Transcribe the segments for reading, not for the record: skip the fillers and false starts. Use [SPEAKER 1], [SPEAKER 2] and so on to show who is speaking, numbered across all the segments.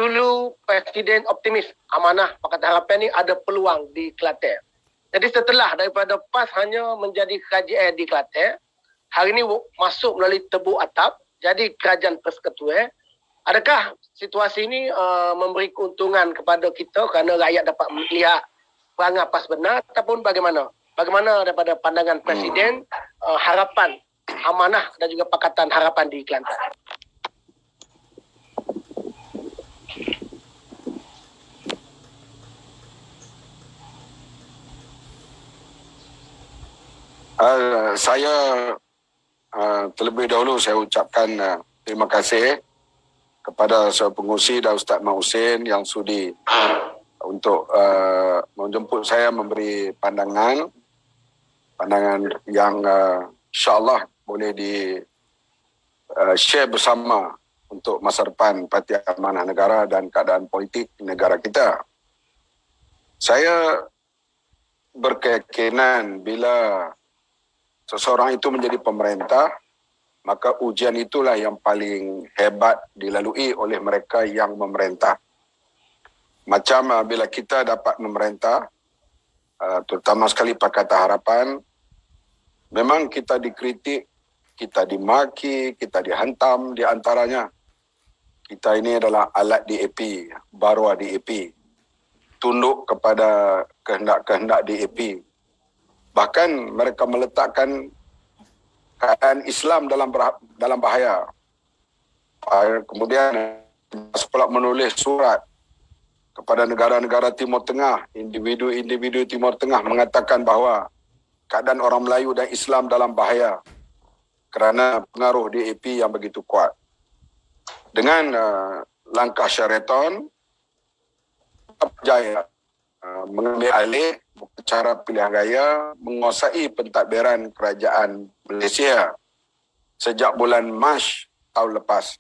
[SPEAKER 1] Dulu Presiden optimis, amanah Pakatan Harapan ni ada peluang di Kelantan. Jadi setelah daripada PAS hanya menjadi kerajaan di Kelantan, hari ini masuk melalui tebuk atap, jadi kerajaan persekutuan. Adakah situasi ini memberi keuntungan kepada kita kerana rakyat dapat melihat perangai PAS benar ataupun bagaimana? Bagaimana daripada pandangan Presiden, harapan, amanah dan juga Pakatan Harapan di Kelantan?
[SPEAKER 2] Saya terlebih dahulu saya ucapkan terima kasih kepada Saudara Pengerusi dan Ustaz Mak Husin yang sudi untuk menjemput saya memberi pandangan yang insyaAllah boleh di share bersama untuk masa depan Parti Amanah Negara dan keadaan politik negara kita. Saya berkeyakinan bila seseorang itu menjadi pemerintah, maka ujian itulah yang paling hebat dilalui oleh mereka yang memerintah. Macam bila kita dapat memerintah, terutama sekali Pakatan Harapan, memang kita dikritik, kita dimaki, kita dihantam di antaranya. Kita ini adalah alat DAP, baruah DAP, tunduk kepada kehendak-kehendak DAP. Bahkan mereka meletakkan keadaan Islam dalam bahaya. Kemudian pula menulis surat kepada negara-negara Timur Tengah, individu-individu Timur Tengah mengatakan bahawa keadaan orang Melayu dan Islam dalam bahaya kerana pengaruh DAP yang begitu kuat. Dengan langkah Sheraton, berjaya mengambil alih cara pilihan raya menguasai pentadbiran kerajaan Malaysia sejak bulan Mac tahun lepas.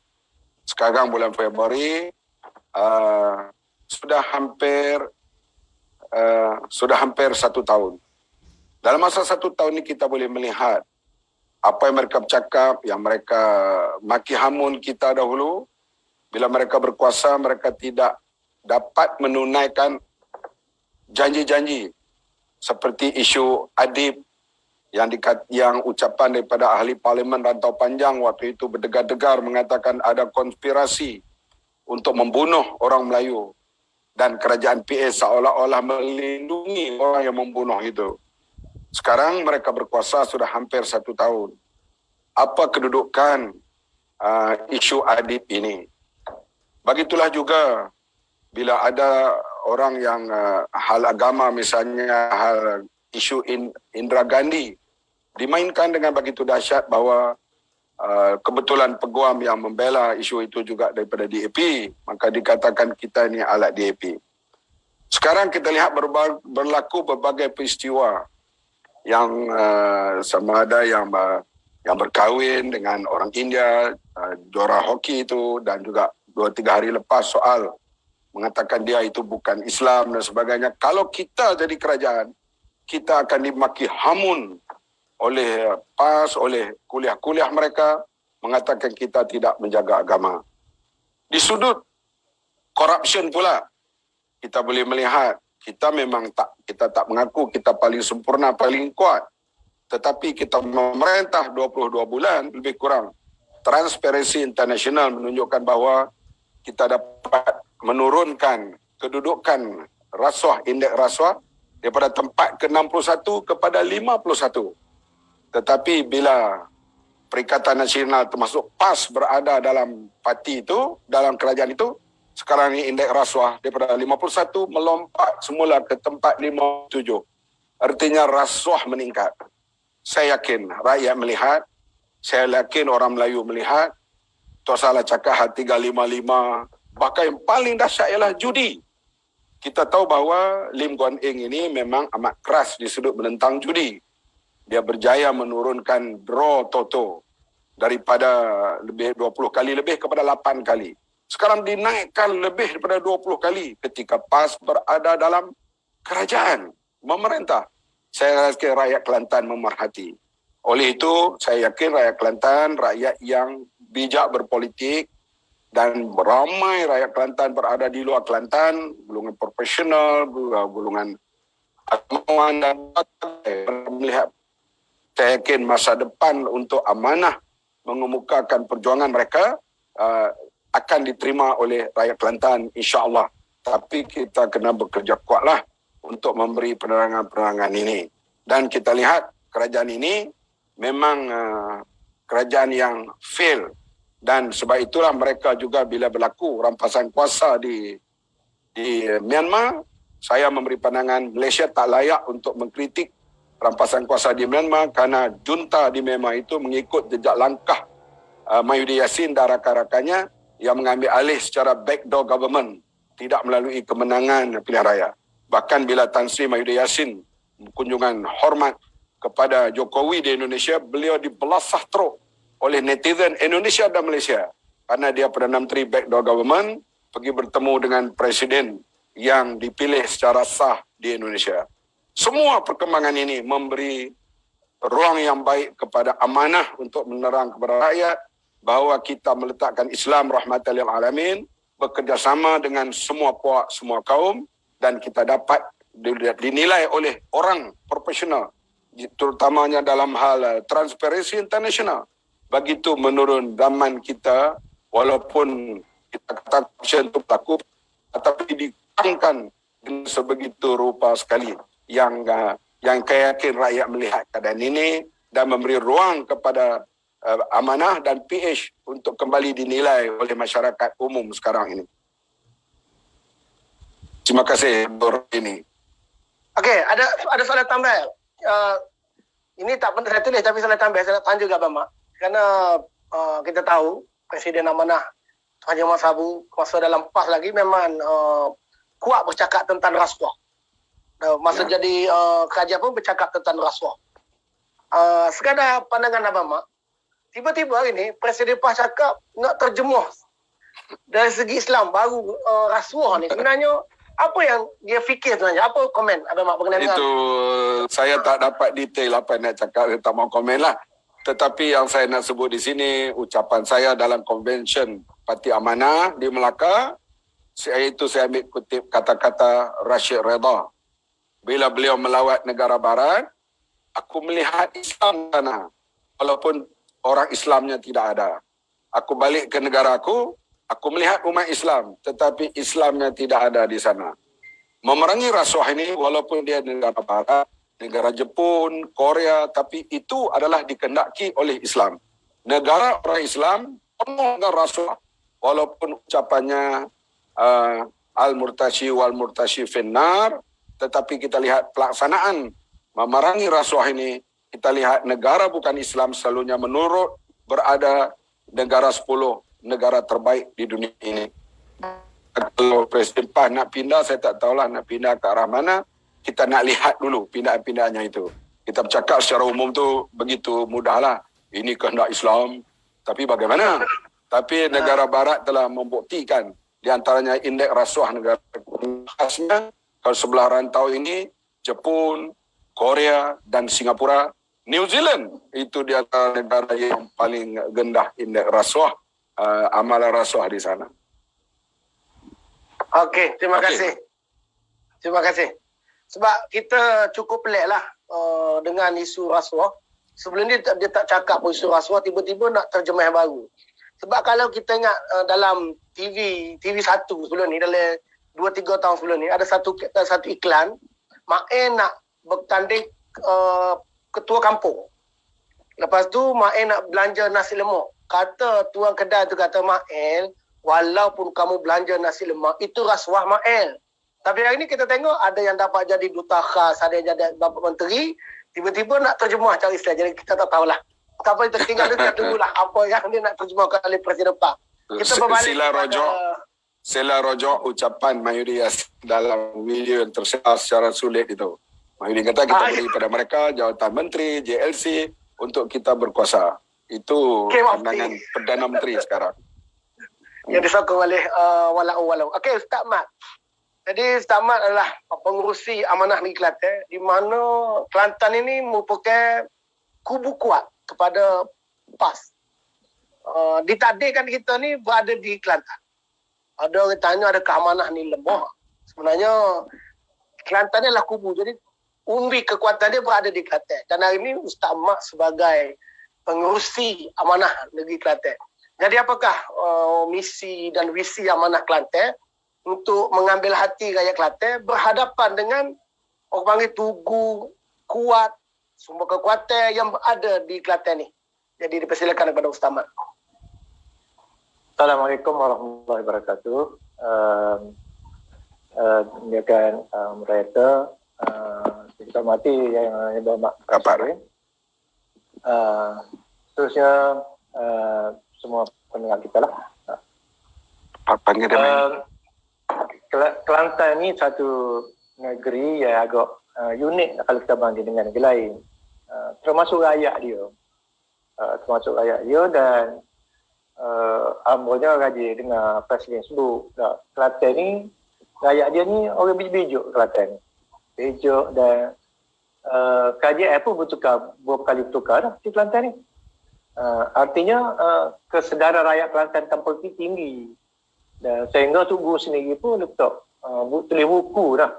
[SPEAKER 2] Sekarang bulan Februari sudah hampir 1 tahun. Dalam masa 1 tahun ini kita boleh melihat apa yang mereka bercakap, yang mereka maki hamun kita dahulu. Bila mereka berkuasa, mereka tidak dapat menunaikan janji-janji seperti isu adib yang ucapan daripada ahli Parlimen Rantau Panjang waktu itu berdegar-degar mengatakan ada konspirasi untuk membunuh orang Melayu dan kerajaan PA seolah-olah melindungi orang yang membunuh itu. Sekarang mereka berkuasa sudah hampir 1 tahun. Apa kedudukan isu adib ini? Begitulah juga bila ada orang yang hal agama, misalnya hal isu Indira Gandhi, dimainkan dengan begitu dahsyat bahawa kebetulan peguam yang membela isu itu juga daripada DAP, maka dikatakan kita ni alat DAP. Sekarang kita lihat berlaku berbagai peristiwa yang sama ada yang berkahwin dengan orang India, juara hoki itu, dan juga 2-3 hari lepas soal mengatakan dia itu bukan Islam dan sebagainya. Kalau kita jadi kerajaan, kita akan dimaki hamun oleh PAS, oleh kuliah-kuliah mereka, mengatakan kita tidak menjaga agama. Di sudut corruption pula, kita boleh melihat, kita tak mengaku kita paling sempurna, paling kuat. Tetapi kita memerintah 22 bulan, lebih kurang. Transparency International menunjukkan bahawa kita dapat menurunkan kedudukan rasuah, indeks rasuah daripada tempat ke-61 kepada 51. Tetapi bila Perikatan Nasional termasuk PAS berada dalam parti itu, dalam kerajaan itu, sekarang ini indeks rasuah daripada 51 melompat semula ke tempat 57. Artinya rasuah meningkat. Saya yakin rakyat melihat, saya yakin orang Melayu melihat. Tuan Salah cakap H355. Bahkan yang paling dahsyat ialah judi. Kita tahu bahawa Lim Guan Eng ini memang amat keras di sudut menentang judi. Dia berjaya menurunkan draw Toto daripada lebih 20 kali lebih kepada 8 kali. Sekarang dinaikkan lebih daripada 20 kali ketika PAS berada dalam kerajaan, memerintah. Saya yakin rakyat Kelantan memerhati. Oleh itu, saya yakin rakyat Kelantan, rakyat yang bijak berpolitik, dan ramai rakyat Kelantan berada di luar Kelantan, golongan profesional, golongan agamawan dan melihat saya yakin masa depan untuk amanah mengemukakan perjuangan mereka akan diterima oleh rakyat Kelantan insya-Allah. Tapi kita kena bekerja kuatlah untuk memberi penerangan-penerangan ini. Dan kita lihat kerajaan ini memang kerajaan yang fail. Dan sebab itulah mereka juga bila berlaku rampasan kuasa di Myanmar, saya memberi pandangan Malaysia tak layak untuk mengkritik rampasan kuasa di Myanmar kerana junta di Myanmar itu mengikut jejak langkah Mahyudin Yassin dan rakan-rakannya yang mengambil alih secara backdoor government, tidak melalui kemenangan pilihan raya. Bahkan bila Tan Sri Mahyudin Yassin kunjungan hormat kepada Jokowi di Indonesia, beliau dibelasah teruk oleh netizen Indonesia dan Malaysia kerana dia Perdana Menteri backdoor government pergi bertemu dengan presiden yang dipilih secara sah di Indonesia. Semua perkembangan ini memberi ruang yang baik kepada amanah untuk menerang kepada rakyat bahawa kita meletakkan Islam rahmatan lil alamin, bekerjasama dengan semua puak, semua kaum, dan kita dapat dinilai oleh orang profesional, terutamanya dalam hal Transparency International. Begitu menurun zaman kita, walaupun kita kata korupsi itu berlaku, tetapi dikangkan dengan sebegitu rupa sekali yang saya yakin rakyat melihat keadaan ini dan memberi ruang kepada amanah dan PH untuk kembali dinilai oleh masyarakat umum sekarang ini. Terima kasih ini.
[SPEAKER 1] Okey, ada soalan tambah. Ini tak pernah saya tulis tapi soalan tambah saya nak tanya juga Abang Mak. Kerana kita tahu Presiden Amanah Tuan Haji Muhammad Sabu masa dalam PAS lagi memang kuat bercakap tentang rasuah. Masa jadi kerajaan pun bercakap tentang rasuah. Sekadar pandangan Abang Mak, tiba-tiba hari ni Presiden PAS cakap nak terjemuh dari segi Islam baru rasuah ni. Sebenarnya apa yang dia fikir sebenarnya? Apa komen Abang Mak berkenaan dengan
[SPEAKER 2] itu? Saya tak dapat detail apa yang nak cakap, saya tak mau komen lah. Tetapi yang saya nak sebut di sini, ucapan saya dalam konvensyen Parti Amanah di Melaka, iaitu saya ambil kutip kata-kata Rashid Redha. Bila beliau melawat negara barat, aku melihat Islam sana, walaupun orang Islamnya tidak ada. Aku balik ke negara aku melihat umat Islam, tetapi Islamnya tidak ada di sana. Memerangi rasuah ini, walaupun dia negara barat, negara Jepun, Korea, tapi itu adalah dikehendaki oleh Islam. Negara orang Islam penuh dengan rasuah. Walaupun ucapannya al-murtashi wal-murtashi finnar, tetapi kita lihat pelaksanaan memerangi rasuah ini, kita lihat negara bukan Islam selalunya menurut berada negara 10 negara terbaik di dunia ini. Kalau Presiden PAS nak pindah, saya tak tahulah nak pindah ke arah mana. Kita nak lihat dulu pindah-pindahnya itu. Kita bercakap secara umum tu begitu mudahlah. Ini kehendak Islam. Tapi bagaimana? Tapi negara barat telah membuktikan di antaranya indeks rasuah negara khasnya. Kalau sebelah rantau ini, Jepun, Korea dan Singapura, New Zealand. Itu di antara negara yang paling rendah indeks rasuah, amalan rasuah di sana.
[SPEAKER 1] Okey, terima kasih. Terima kasih. Sebab kita cukup pelik lah dengan isu rasuah. Sebelum ni dia tak cakap pun isu rasuah, tiba-tiba nak terjemah yang baru. Sebab kalau kita ingat dalam TV1 sebelum ni, dalam 2-3 tahun sebelum ni, ada satu iklan, Mak En nak bertanding ketua kampung. Lepas tu Mak En nak belanja nasi lemak. Kata tuan kedai tu kata, Mak En, walaupun kamu belanja nasi lemak, itu rasuah Mak En. Tapi hari ni kita tengok ada yang dapat jadi duta khas, ada yang jadi Bapak Menteri, tiba-tiba nak terjemah cara Islam. Jadi kita tak tahulah. Apa yang tertinggal tu kita tunggulah apa yang dia nak terjemahkan oleh Presiden PAS. Kita berbalik
[SPEAKER 2] Sila rojok ucapan Mahyudin Yassin dalam video yang tersebar secara sulit itu. Mahyudin kata kita beri pada mereka jawatan Menteri, JLC untuk kita berkuasa. Itu pandangan Perdana Menteri sekarang.
[SPEAKER 1] Yang disokong oleh walau. Okey, Ustaz Mat. Jadi Ustaz Mat adalah pengurusi Amanah Negeri Kelantan, di mana Kelantan ini merupakan kubu kuat kepada PAS. ditakdirkan kita ni berada di Kelantan. Ada orang tanya ada keamanah ni lemah. Sebenarnya Kelantan ni adalah kubu. Jadi umbi kekuatan dia berada di Kelantan. Dan hari ini Ustaz Mak sebagai pengerusi amanah negeri Kelantan. Jadi apakah misi dan visi amanah Kelantan untuk mengambil hati rakyat Kelantan berhadapan dengan orang panggil tugu kuat, sumber kekuatan yang ada di Kelantan ni. Jadi dipersilakan kepada Ustaz Mat.
[SPEAKER 3] Assalamualaikum warahmatullahi wabarakatuh. Demikian moderator, kita mati yang bermak
[SPEAKER 2] Apa?
[SPEAKER 3] Seterusnya semua pendengar kita lah.
[SPEAKER 2] Panggil dia.
[SPEAKER 3] Kelantan ni satu negeri yang agak unik kalau kita banding dengan negeri lain. Termasuk rakyat dia. Dan ambilnya raja dengan presiden sebut Kelantan ni, rakyat dia ni orang bijak Kelantan ni. Bijak dan kajian pun bertukar, beberapa kali bertukar dah di Kelantan ni. Artinya kesedaran rakyat Kelantan tentang politik tinggi. Dan sehingga Tugu sendiri pun letak tulis buku dah.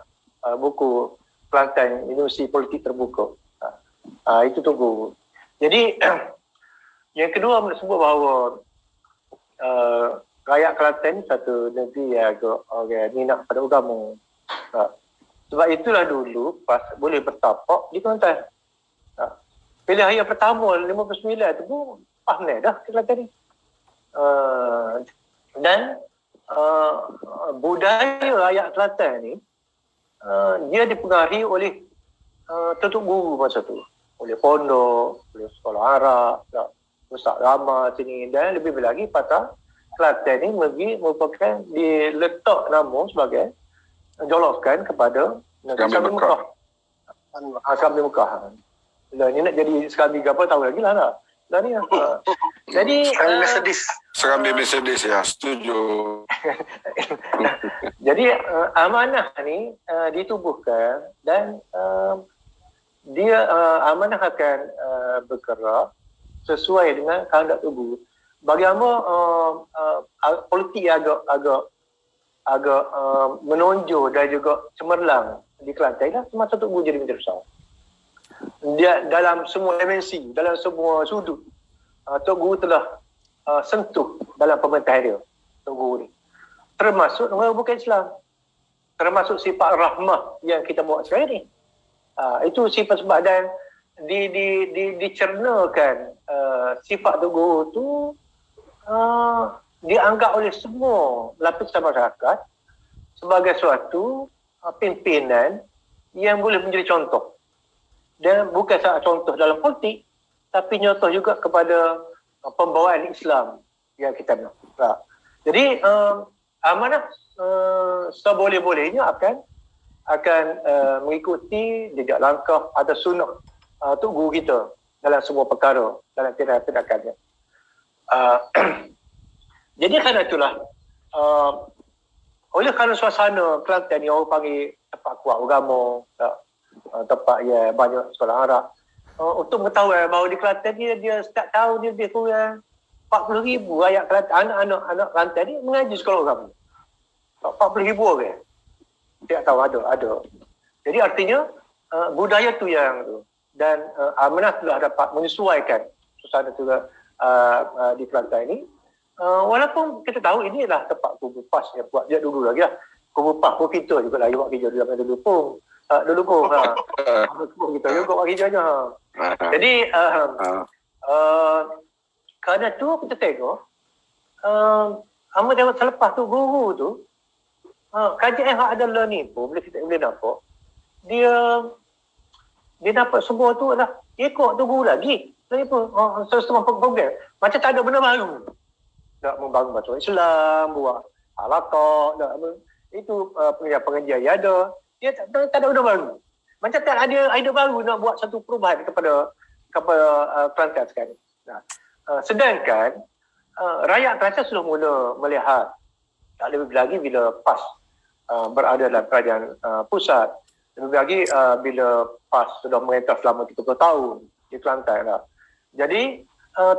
[SPEAKER 3] Buku Kelantan Universiti Politik Terbuka. Itu Tugu. Jadi yang kedua nak sebut bahawa rakyat Kelantan ni satu negeri yang agak minat pada agama. Sebab itulah dulu pas boleh bertapak di Kelantan. Pilihan yang pertama 59 tu pun pandai dah di Kelantan ni. Dan budaya rakyat Kelantan ni dia dipengaruhi oleh Tutup Guru masa tu. Oleh pondok, oleh sekolah Arab, Ustaz Rama sini dan lebih lagi patah Kelantan ni merupakan diletak nama sebagai jolokan kepada Serambi Mekah. Serambi Mekah. Ni nak jadi Serambi apa tahu lagi lah tak? Dan ni jadi
[SPEAKER 2] Serambi Mercedes ya, setuju.
[SPEAKER 3] Jadi amanah ni ditubuhkan dan dia amanah akan bergerak sesuai dengan kehendak tubuh. Bagaimana politik agak menonjol dan juga cemerlang di Kelantan lah semasa Tugu jadi menteri besar. Dia dalam semua dimensi, dalam semua sudut, Tugu telah sentuh dalam pemerintahan dia. Tugu ni termasuk bukan Islam, termasuk sifat rahmah yang kita buat sekarang ni. Itu sifat sebab dan dicernakan sifat Tugu tu dianggap oleh semua lapisan masyarakat sebagai suatu pimpinan yang boleh menjadi contoh. Dan bukan sahaja contoh dalam politik, tapi contoh juga kepada pembawaan Islam yang kita nak. Jadi amanah seboleh-bolehnya akan mengikuti jejak langkah atau sunnah Tugu kita dalam semua perkara, dalam tindakan-tindakannya. Jadi kerana itulah oleh kerana suasana Kelantan ni orang panggil tempat kuat agama, tempat yang banyak sekolah Arab. Untuk mengetahui bahawa di Kelantan dia setiap tahun dia lebih kurang 40,000 rakyat Kelantan, anak Kelantan ni mengaji sekolah agama. 40,000 orang. Setiap tahun ada. Jadi artinya budaya tu yang tu. Dan amanah telah dapat menyesuaikan suasana tu di Kelantan ini. Walaupun kita tahu ini adalah tempat kubu PAS yang buat dia dulu lagi lah. Kubu PAS pun kita juga lagi buat kerja dalam dulu pun. Kita juga buat kerjanya. Jadi kerana tu kita tengok amat selepas tu guru tu kajian yang ada learning pun boleh nampak dia dapat semua tu adalah ikut tu guru lagi. Lagi pun semua program macam tak ada benda baru. Nak membangun batu Islam, buat halaqah, itu pengajian yang ada. Dia tak ada benda baru. Macam tak ada idea baru nak buat satu perubahan kepada Kelantan sekarang. Sedangkan rakyat Kelantan sudah mula melihat, tak lebih lagi bila PAS berada dalam kerajaan pusat, lebih lagi bila PAS sudah merintah selama 30 tahun di Kelantan lah. Jadi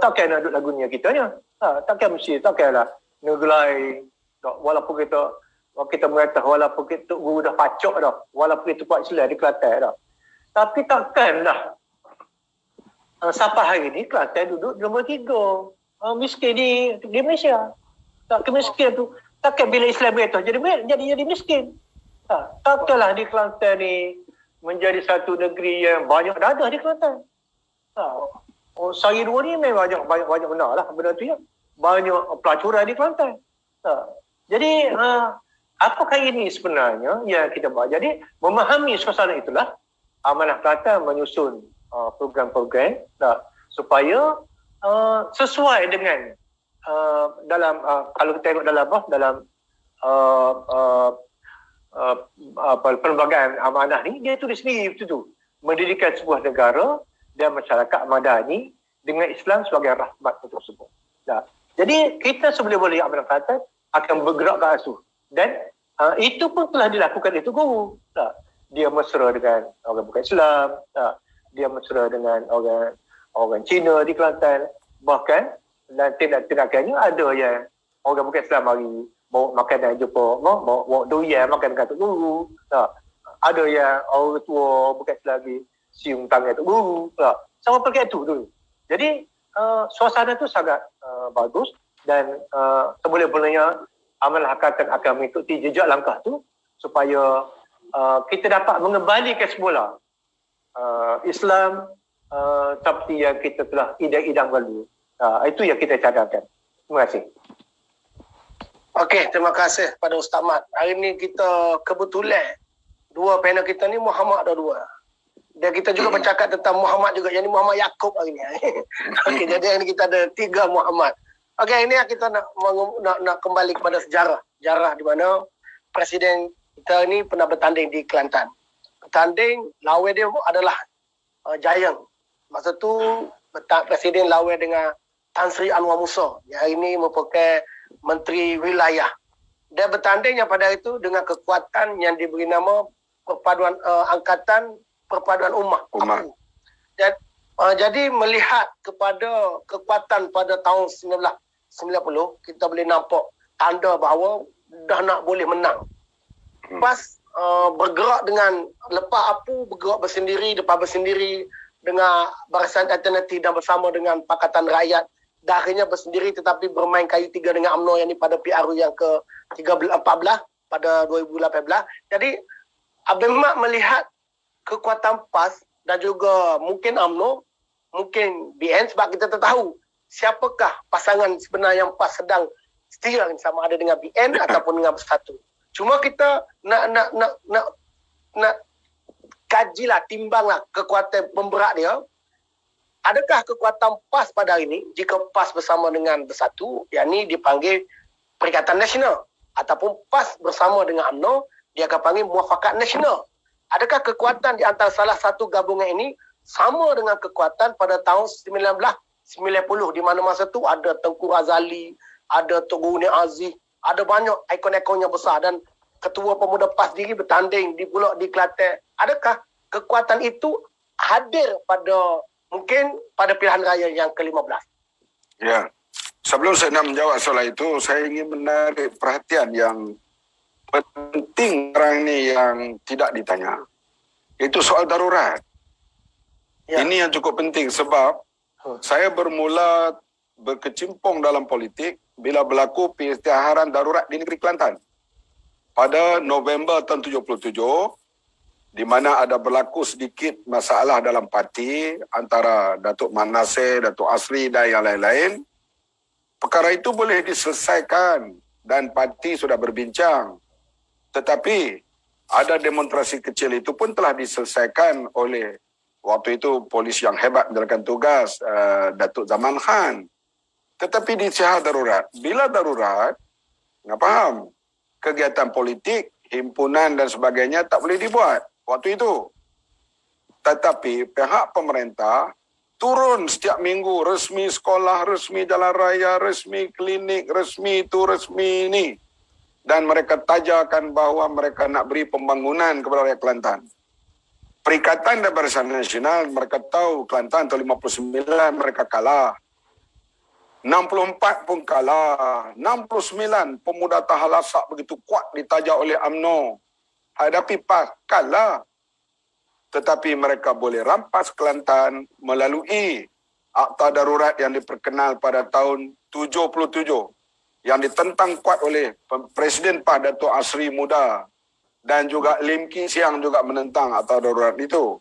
[SPEAKER 3] takkan nak duduk lagu ni kita ni. Takkan mesti, takkanlah negelai. Walaupun kita mengatakan walaupun kita guru dah pacok dah, walaupun kita kuat Islam di Kelantan dah. Tapi takkanlah sampai hari ni Kelantan duduk nombor 3 miskin di Malaysia. Tak kemiskin tu takkan bila Islam itu jadi miskin. Takkanlah di Kelantan ni menjadi satu negeri yang banyak dadah di Kelantan. Sehari dua ni memang banyak benar lah benda tu ya. Banyak pelacuran di Kelantan. Jadi apakah ini sebenarnya yang kita buat? Jadi memahami suasana itulah Amanah Kelantan menyusun program-program supaya sesuai dengan dalam kalau kita tengok dalam perlembagaan amanah ni, dia tulis sendiri tu mendirikan sebuah negara dan masyarakat madani dengan Islam sebagai rahmat untuk semua. Jadi kita seboleh-boleh Amanah Kelantan akan bergerak ke asuh dan itu pun telah dilakukan itu guru. Dia mesra dengan orang bukan Islam, dia mesra dengan orang Cina di Kelantan, bahkan dan tindak-tindakannya ada yang orang bukan Islam mari bawa makanan jumpa, bawa durian makan dekat Tok Guru. Ada yang orang tua bukan Islam lagi cium tangan Tok Guru. Sama perkara itu dulu. Jadi suasana itu sangat bagus dan seboleh-bolehnya Amanah Kelantan akan mengikuti jejak langkah tu supaya kita dapat mengembalikan semula Islam seperti yang kita telah idam-idam dulu. Itu yang kita cadangkan. Terima kasih.
[SPEAKER 1] Okey, terima kasih pada Ustaz Mat. Hari ni kita kebetulan dua panel kita ni Muhammad ada dua. Dan kita juga bercakap tentang Muhammad juga. Yang ni Muhammad Yaakob hari ni. Okey, jadi hari ni kita ada 3 Muhammad. Okey, hari ni kita nak kembali kepada sejarah. Sejarah di mana Presiden kita ni pernah bertanding di Kelantan. Bertanding, lawan dia adalah Giant. Masa tu Presiden lawan dengan Tan Sri Anwar Musa yang hari ini merupakan Menteri Wilayah. Dia bertanding yang pada itu dengan kekuatan yang diberi nama Perpaduan Angkatan Perpaduan Ummah. APU. Dan, jadi melihat kepada kekuatan pada tahun 1990, kita boleh nampak tanda bahawa dah nak boleh menang. Pas bergerak dengan lepas APU, bergerak bersendiri, depan bersendiri dengan Barisan Alternatif dan bersama dengan Pakatan Rakyat. Dan akhirnya bersendiri tetapi bermain kayu tiga dengan UMNO yang ni pada PRU yang ke-14 pada 2018. Jadi Abang Mat melihat kekuatan PAS dan juga mungkin UMNO, mungkin BN sebab kita tak tahu siapakah pasangan sebenar yang PAS sedang setia sama ada dengan BN ataupun dengan Bersatu. Cuma kita nak kajilah, timbanglah kekuatan pemberat dia. Adakah kekuatan PAS pada hari ini jika PAS bersama dengan Bersatu, yang ni dipanggil Perikatan Nasional, ataupun PAS bersama dengan UMNO, dia akan panggil Muafakat Nasional. Adakah kekuatan di antara salah satu gabungan ini sama dengan kekuatan pada tahun 1990 di mana masa tu ada Tengku Razali, ada Tok Guru Nik Aziz, ada banyak ikon-ikon yang besar dan Ketua Pemuda PAS sendiri bertanding di Pulau di Kelantan. Adakah kekuatan itu hadir pada mungkin pada pilihan raya yang ke-15?
[SPEAKER 2] Ya. Sebelum saya nak menjawab soal itu, saya ingin menarik perhatian yang penting sekarang ini yang tidak ditanya. Itu soal darurat. Ya. Ini yang cukup penting sebab saya bermula berkecimpung dalam politik bila berlaku pengisytiharan darurat di negeri Kelantan. Pada November tahun 77, di mana ada berlaku sedikit masalah dalam parti antara Datuk Man Nasir, Datuk Asri dan yang lain-lain. Perkara itu boleh diselesaikan dan parti sudah berbincang. Tetapi ada demonstrasi kecil itu pun telah diselesaikan oleh waktu itu polis yang hebat menjalankan tugas, Datuk Zaman Khan. Tetapi di isytihar darurat, bila darurat, nak faham, kegiatan politik, himpunan dan sebagainya tak boleh dibuat waktu itu. Tetapi pihak pemerintah turun setiap minggu, resmi sekolah, resmi jalan raya, resmi klinik, resmi itu, resmi ini. Dan mereka tajakan bahawa mereka nak beri pembangunan kepada rakyat Kelantan. Perikatan dan Barisan Nasional, mereka tahu Kelantan tahun 59 mereka kalah. 64 pun kalah. 69 pemuda tahan lasak begitu kuat ditajak oleh UMNO. Hadapi PAS, kalah. Tetapi mereka boleh rampas Kelantan melalui Akta Darurat yang diperkenal pada tahun 77 yang ditentang kuat oleh Presiden PAS Dato' Asri Muda dan juga Lim Kee Siang juga menentang Akta Darurat itu.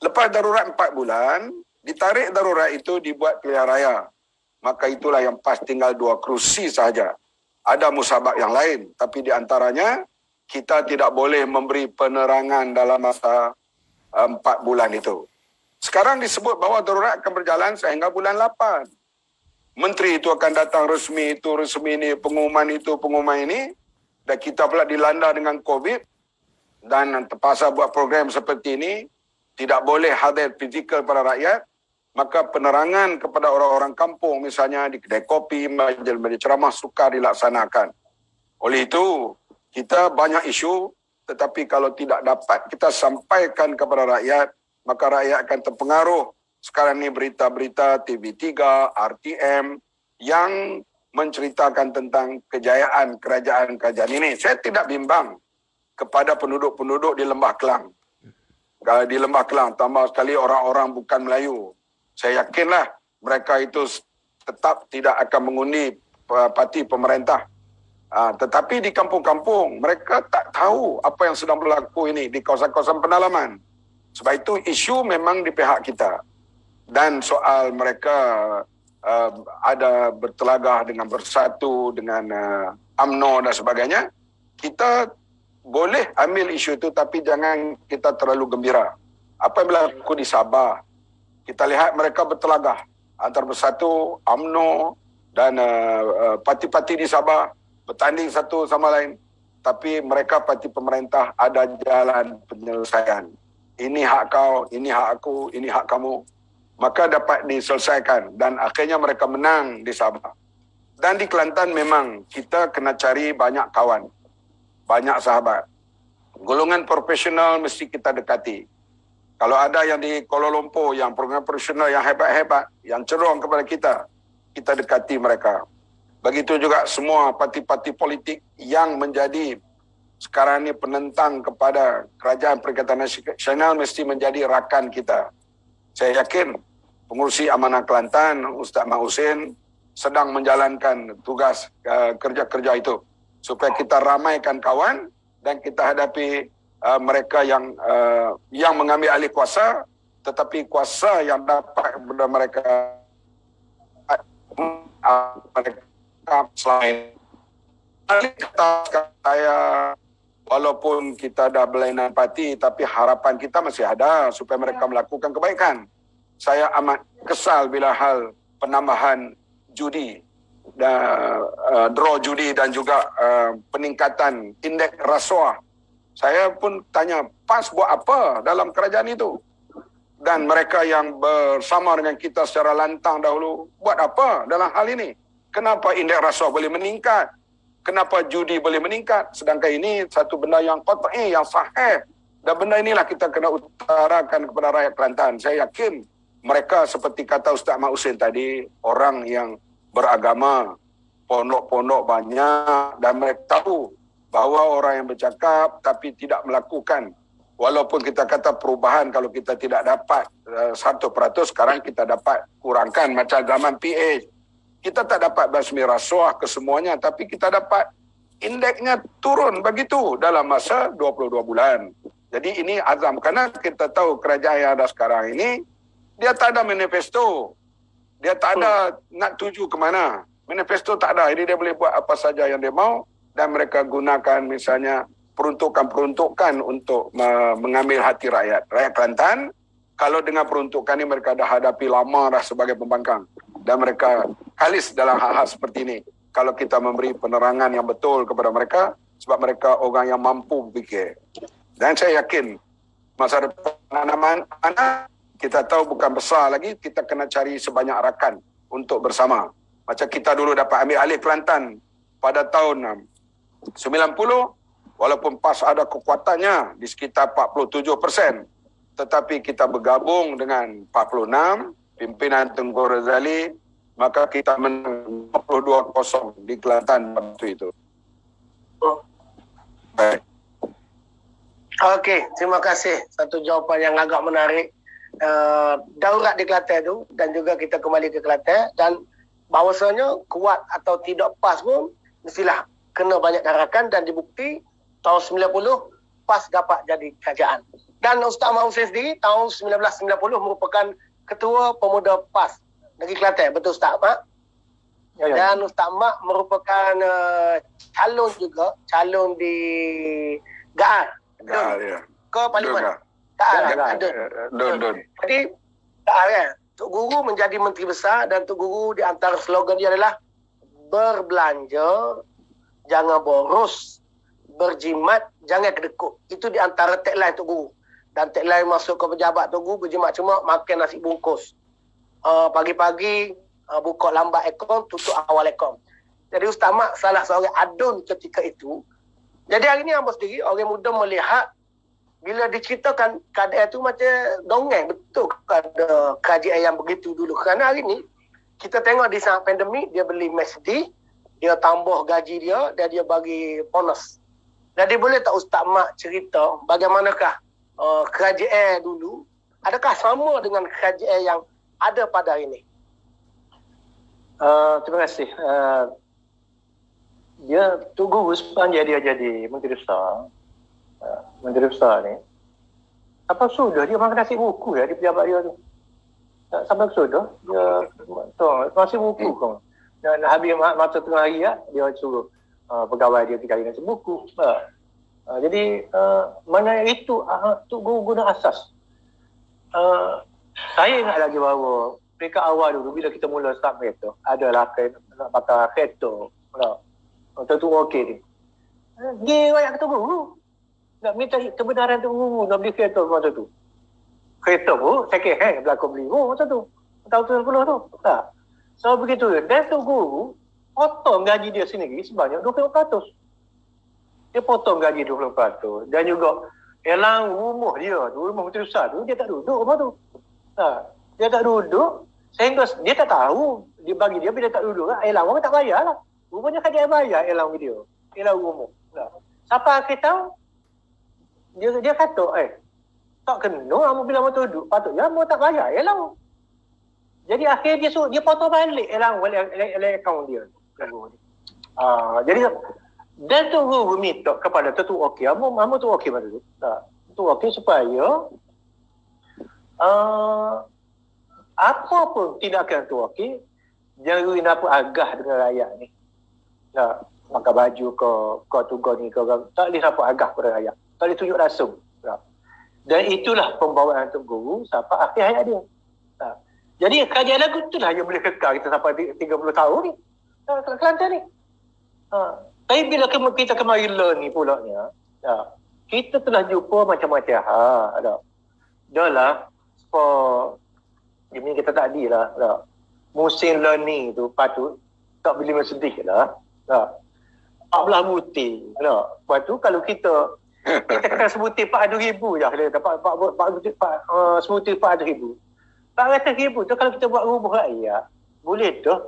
[SPEAKER 2] Lepas darurat 4 bulan, ditarik darurat itu dibuat pilihan raya. Maka itulah yang PAS tinggal 2 kerusi sahaja. Ada musabak yang lain, tapi di antaranya kita tidak boleh memberi penerangan dalam masa 4 bulan itu. Sekarang disebut bahawa darurat akan berjalan sehingga bulan 8. Menteri itu akan datang resmi itu, resmi ini, pengumuman itu, pengumuman ini. Dan kita pula dilanda dengan COVID dan terpaksa buat program seperti ini. Tidak boleh hadir fizikal pada rakyat. Maka penerangan kepada orang-orang kampung misalnya di kedai kopi, majlis ceramah sukar dilaksanakan. Oleh itu, kita banyak isu tetapi kalau tidak dapat kita sampaikan kepada rakyat, maka rakyat akan terpengaruh. Sekarang ni berita-berita TV3, RTM yang menceritakan tentang kejayaan kerajaan-kerajaan ini. Saya tidak bimbang kepada penduduk-penduduk di Lembah Kelang. Di Lembah Kelang, tambah sekali orang-orang bukan Melayu. Saya yakinlah mereka itu tetap tidak akan mengundi parti pemerintah. Tetapi di kampung-kampung, mereka tak tahu apa yang sedang berlaku ini di kawasan-kawasan pedalaman. Sebab itu isu memang di pihak kita. Dan soal mereka ada bertelagah dengan Bersatu, dengan UMNO dan sebagainya, kita boleh ambil isu itu tapi jangan kita terlalu gembira. Apa yang berlaku di Sabah, kita lihat mereka bertelagah antara Bersatu, UMNO dan parti-parti di Sabah bertanding satu sama lain. Tapi mereka parti pemerintah ada jalan penyelesaian. Ini hak kau, ini hak aku, ini hak kamu. Maka dapat diselesaikan dan akhirnya mereka menang di Sabah. Dan di Kelantan memang kita kena cari banyak kawan, banyak sahabat. Golongan profesional mesti kita dekati. Kalau ada yang di Kuala Lumpur, yang program profesional yang hebat-hebat, yang cerong kepada kita dekati mereka. Begitu juga semua parti-parti politik yang menjadi sekarang ini penentang kepada Kerajaan Perikatan Nasional mesti menjadi rakan kita. Saya yakin pengurusi Amanah Kelantan, Ustaz Mak Husin, sedang menjalankan tugas kerja-kerja itu. Supaya kita ramaikan kawan dan kita hadapi mereka yang mengambil alih kuasa, tetapi kuasa yang dapat kepada mereka selain kata saya, walaupun kita dah berlainan parti, tapi harapan kita masih ada supaya mereka melakukan kebaikan. Saya amat kesal bila hal penambahan judi, draw judi dan juga peningkatan indeks rasuah. Saya pun tanya, PAS buat apa dalam kerajaan itu? Dan mereka yang bersama dengan kita secara lantang dahulu, buat apa dalam hal ini? Kenapa indeks rasuah boleh meningkat? Kenapa judi boleh meningkat? Sedangkan ini satu benda yang qat'i, yang sahih. Dan benda inilah kita kena utarakan kepada rakyat Kelantan. Saya yakin mereka seperti kata Ustaz Mak Husin tadi, orang yang beragama, pondok-pondok banyak dan mereka tahu bahawa orang yang bercakap tapi tidak melakukan. Walaupun kita kata perubahan kalau kita tidak dapat 1%, sekarang kita dapat kurangkan macam zaman PH. Kita tak dapat basmi rasuah ke semuanya, tapi kita dapat indeksnya turun begitu dalam masa 22 bulan. Jadi ini azam, kerana kita tahu kerajaan yang ada sekarang ini, dia tak ada manifesto. Dia tak ada nak tuju ke mana. Manifesto tak ada, jadi dia boleh buat apa saja yang dia mau dan mereka gunakan misalnya peruntukan-peruntukan untuk mengambil hati rakyat. Rakyat Kelantan, kalau dengan peruntukan ini mereka dah hadapi lama dah sebagai pembangkang. Dan mereka kalis dalam hal-hal seperti ini. Kalau kita memberi penerangan yang betul kepada mereka, sebab mereka orang yang mampu berfikir. Dan saya yakin, masa depan mana kita tahu bukan besar lagi, kita kena cari sebanyak rakan untuk bersama. Macam kita dulu dapat ambil alih Kelantan pada tahun 90, walaupun PAS ada kekuatannya di sekitar 47%, tetapi kita bergabung dengan 46, pimpinan Tengku Razali maka kita menang 52-0 di Kelantan waktu itu. Baik.
[SPEAKER 1] Okey, terima kasih. Satu jawapan yang agak menarik. Daurat di Kelantan tu dan juga kita kembali ke Kelantan dan bahawasanya kuat atau tidak PAS pun mestilah kena banyak gerakan dan dibukti tahun 90 PAS dapat jadi kerajaan. Dan Ustaz Ahmad Hussein sendiri tahun 1990 merupakan Ketua Pemuda PAS Negeri Kelantan. Betul Ustaz Ahmad?
[SPEAKER 3] Ya, ya.
[SPEAKER 1] Dan Ustaz Ahmad merupakan calon di GAAR.
[SPEAKER 2] Ya.
[SPEAKER 1] Ke Parlimen.
[SPEAKER 2] Don.
[SPEAKER 1] GAAR.
[SPEAKER 2] Don.
[SPEAKER 1] Jadi GAAR kan. Tok Guru menjadi Menteri Besar dan Tok Guru di antara slogan dia adalah berbelanja, jangan boros, berjimat, jangan kedekut. Itu di antara tagline Tok Guru. Dan tagline masuk ke pejabat Tok Guru, berjimat cuma makan nasi bungkus. Pagi-pagi buka lambat akaun, tutup awal akaun. Jadi Ustaz Mak salah seorang adun ketika itu. Jadi hari ni hamba sendiri, orang muda melihat bila diceritakan keadaan itu macam dongeng. Betul ada kerajaan yang begitu dulu. Kerana hari ni kita tengok di saat pandemik, dia beli Mercedes, dia tambah gaji dia dan dia bagi bonus. Jadi boleh tak Ustaz Mak cerita bagaimanakah kerajaan dulu, adakah sama dengan kerajaan yang ada pada hari ini?
[SPEAKER 3] Terima kasih. Dia Tok Guru sepanjang dia jadi Menteri Besar. Menteri Besar ni, apa sudah dia makan nasi buku ya di pejabat dia tu. Sampai sudah dia nasi buku kan. Dan habis masa tengah hari dia suruh pegawai dia pergi nasi buku. Jadi mana itu Tok Guru guna asas. Saya ingat lagi bahawa mereka awal dulu bila kita mula start kereta, adalah nak bakar kereta. Tentu okey ni. Dia rakyat Tok Guru. Nak minta kebenaran Tok Guru nak beli kereta masa tu. Kereta pun second hand berlaku beli masa tu. Tahun 90 tu. Tak. So begitu. Dan Tok Guru potong gaji dia sendiri sebanyak 20%. Dia potong gaji 20%. Dan juga elang rumah dia tu, rumah Menteri Besar tu, dia tak duduk rumah tu. Dia tak duduk sehingga dia tak tahu dia bagi dia bila tak duduk elang rumah tak bayar lah. Rupanya kan dia bayar elang dia. Elang rumah. Siapa akhir tahu dia kata tak kena bila mau duduk patutnya mau tak bayar elang. Jadi akhir dia potong balik elang akaun dia. Jadi dan tu Guru minta kepada tu okey, amu tu okey pada tu. Tu okey supaya apa pun tindakan tu okey, jangan apa agah dengan rakyat ni. Pakai baju ke tugas ni ke tak boleh nampak agah pada rakyat. Tak boleh tunjuk rasum. Dan itulah pembawaan Tok Guru sampai akhir hayat dia. Jadi kerajaan lagu itulah yang boleh kekal kita sampai 30 tahun ni. Kelantan ni. Tapi bila kita kemari learn ni pulaknya, kita telah jumpa macam-macam hal. Dah lah, ini kita tadi lah. Musim learning tu patut tak boleh bersedih lah. 14 butir. Lepas tu kalau kita kena sebutir 400,000 je. Sebutir 400,000. 400,000 tu kalau kita buat rumah rakyat, boleh dah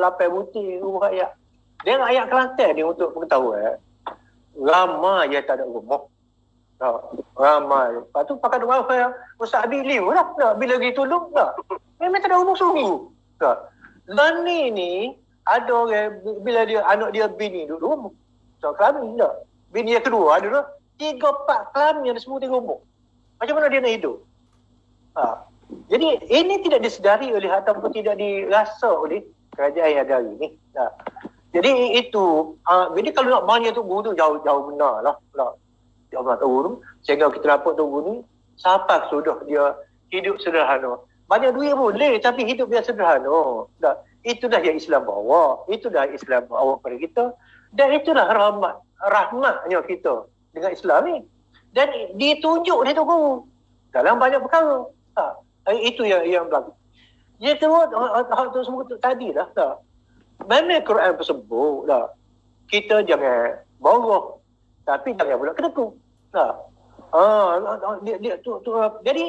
[SPEAKER 3] 8 butir rumah rakyat. Dia rakyat Kelantan ni untuk pengetahuan, ramai yang tak ada rumah. Ramai. Lepas tu pakai doa saya, Ustaz Abi Lim lah. Bila pergi tolong, memang tak ada rumah sungguh. Lani ni, ada orang, bila dia anak dia bini duduk rumah. Kelamin tak. Bini yang kedua ada dah 3-4 kelamin yang semua di rumah. Macam mana dia nak hidup? Jadi ini tidak disedari oleh ataupun tidak dirasa oleh kerajaan yang ada hari ni. Jadi itu, jadi kalau nak banyak Tok Guru tu jauh benar lah. Jauh benar Tok Guru. Sehingga kita dapat Tok Guru ni, sampai sudah dia hidup sederhana. Banyak duit boleh, tapi hidup dia sederhana. Itu dah yang Islam bawa. Itu dah Islam bawa kepada kita. Dan itulah rahmatnya kita dengan Islam ni. Dan ditunjuk oleh Tok Guru dalam banyak perkara. Itu yang berlaku. Dia kedua, hal tu semua tadi lah. Memang Quran tersebut lah. Kita jangan boroh, tapi jangan pula kedekut. Jadi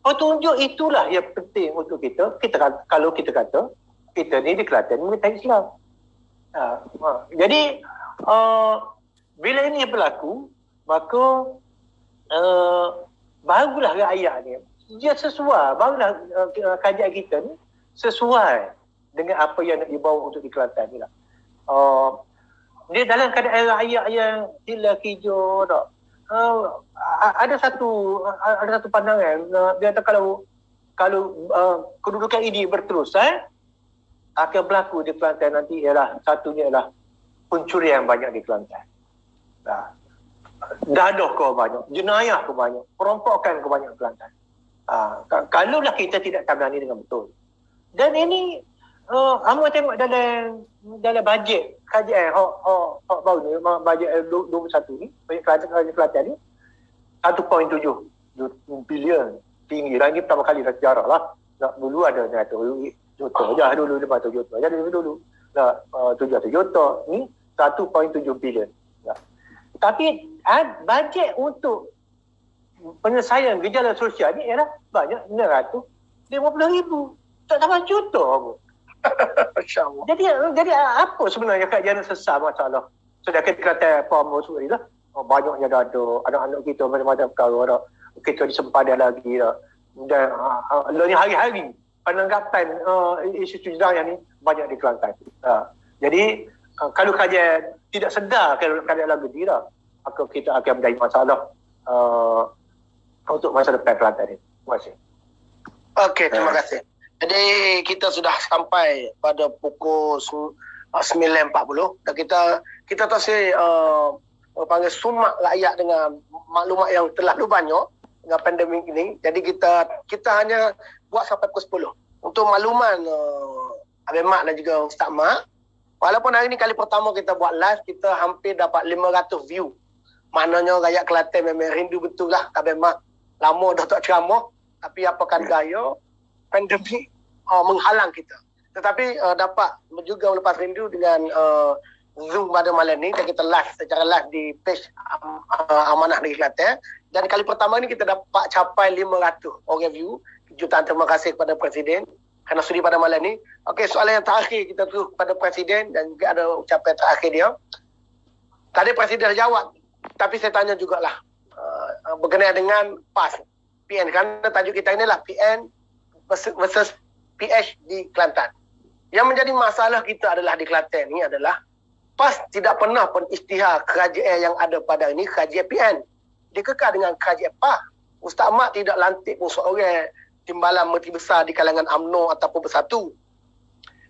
[SPEAKER 3] Petunjuk itulah yang penting untuk kita. Kalau kita kata kita ni di Kelantan mengenai Islam. Jadi bila ini berlaku, maka barulah rakyat ni dia sesuai, barulah kajian kita ni sesuai dengan apa yang nak dibawa untuk di Kelantan ni lah. Dia dalam keadaan rakyat yang sila hijau tak. Ada satu pandangan dia kata kalau kedudukan ini berterusan akan berlaku di Kelantan nanti ialah satunya ialah pencurian banyak di Kelantan. Gaduh kau banyak, jenayah kau banyak, perompakan kau banyak di Kelantan. Kalaulah kita tidak tangani dengan betul. Dan ini Amo tengok dalam bajet kajian hak baru ni, bajet 21 ni, bajet Kelantan ni 1.7 bilion tinggi lah. Ini pertama kali dalam sejarah lah. Dulu ada 100 juta je dulu, 500 juta je dulu. 700 juta ni 1.7 bilion. Tapi bajet untuk penyelesaian gejala sosial ni ialah banyak 950,000. Tak sampai juta pun. Jadi apa sebenarnya kajian sesat masalah? Sedangkan kata Pak Masud ni lah, banyaknya dah ada anak-anak kita macam-macam perkara dah. Kita disempadan lagi dah. Dan ni hari-hari penanggapan isu jenayah ni banyak di Kelantan. Jadi kalau kajian tidak sedar keadaan lagu ni dah, maka kita akan menjadi masalah untuk masa depan Kelantan ni. Terima kasih.
[SPEAKER 1] Okey, terima kasih. Jadi kita sudah sampai pada pukul 9.40 dan kita masih panggil sumak rakyat dengan maklumat yang terlalu banyak dengan pandemik ini. Jadi kita hanya buat sampai pukul 10. Untuk makluman Abang Mak dan juga Ustaz Mak, walaupun hari ini kali pertama kita buat live, kita hampir dapat 500 view. Maknanya rakyat Kelantan memang rindu betul lah Abang Mak. Lama dah tak ceramah, tapi apakan gaya pandemik menghalang kita. Tetapi dapat juga melepas rindu dengan Zoom pada malam ni, dan kita secara live di page Amanah Negeri Kelantan. Dan kali pertama ni kita dapat capai 500 orang view. Jutaan terima kasih kepada Presiden kerana sudi pada malam ni. Okey, soalan yang terakhir kita terus kepada Presiden dan juga ada ucapan terakhir dia. Tadi Presiden dah jawab, tapi saya tanya jugalah berkenaan dengan PAS PN, kerana tajuk kita inilah PN versus PH di Kelantan. Yang menjadi masalah kita adalah di Kelantan ni adalah PAS tidak pernah pun isytihar kerajaan yang ada pada ini, kerajaan PN. Dia kekal dengan kerajaan PAS. Ustaz Mak tidak lantik pun seorang timbalan menteri besar di kalangan UMNO ataupun Bersatu.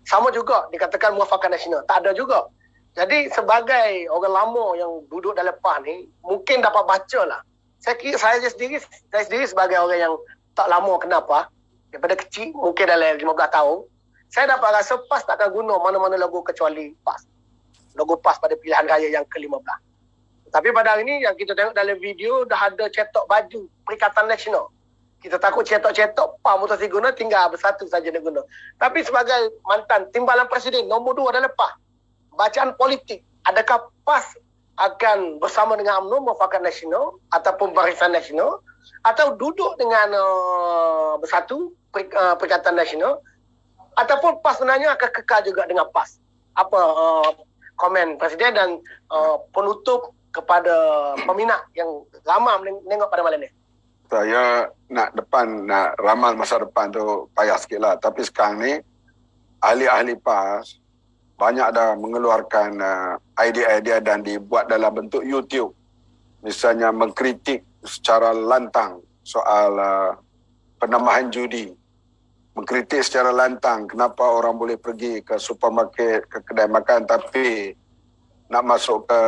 [SPEAKER 1] Sama juga dikatakan Muafakat Nasional, tak ada juga. Jadi sebagai orang lama yang duduk dalam PAS ni, mungkin dapat baca lah. Saya sendiri sebagai orang yang tak lama kenal PAS, daripada kecil, mungkin dalam 15 tahun, saya dapat rasa PAS takkan guna mana-mana logo kecuali PAS. Logo PAS pada pilihan raya yang ke-15. Tapi pada hari ini yang kita tengok dalam video, dah ada cetok baju Perikatan Nasional. Kita takut cetok-cetok PAS mutasi guna, tinggal Bersatu saja dia guna. Tapi sebagai mantan timbalan Presiden, nombor 2 adalah PAS. Bacaan politik, adakah PAS akan bersama dengan UMNO, Muafakat Nasional ataupun Barisan Nasional, atau duduk dengan Bersatu, Perikatan Nasional, ataupun PAS sebenarnya akan kekal juga dengan PAS? Apa komen Presiden dan penutup kepada peminat yang ramai menengok pada malam ni?
[SPEAKER 2] Saya nak ramal masa depan tu payah sikit lah. Tapi sekarang ni, ahli-ahli PAS banyak dah mengeluarkan idea-idea dan dibuat dalam bentuk YouTube. Misalnya mengkritik secara lantang soal penambahan judi. Mengkritik secara lantang kenapa orang boleh pergi ke supermarket, ke kedai makan, tapi nak masuk ke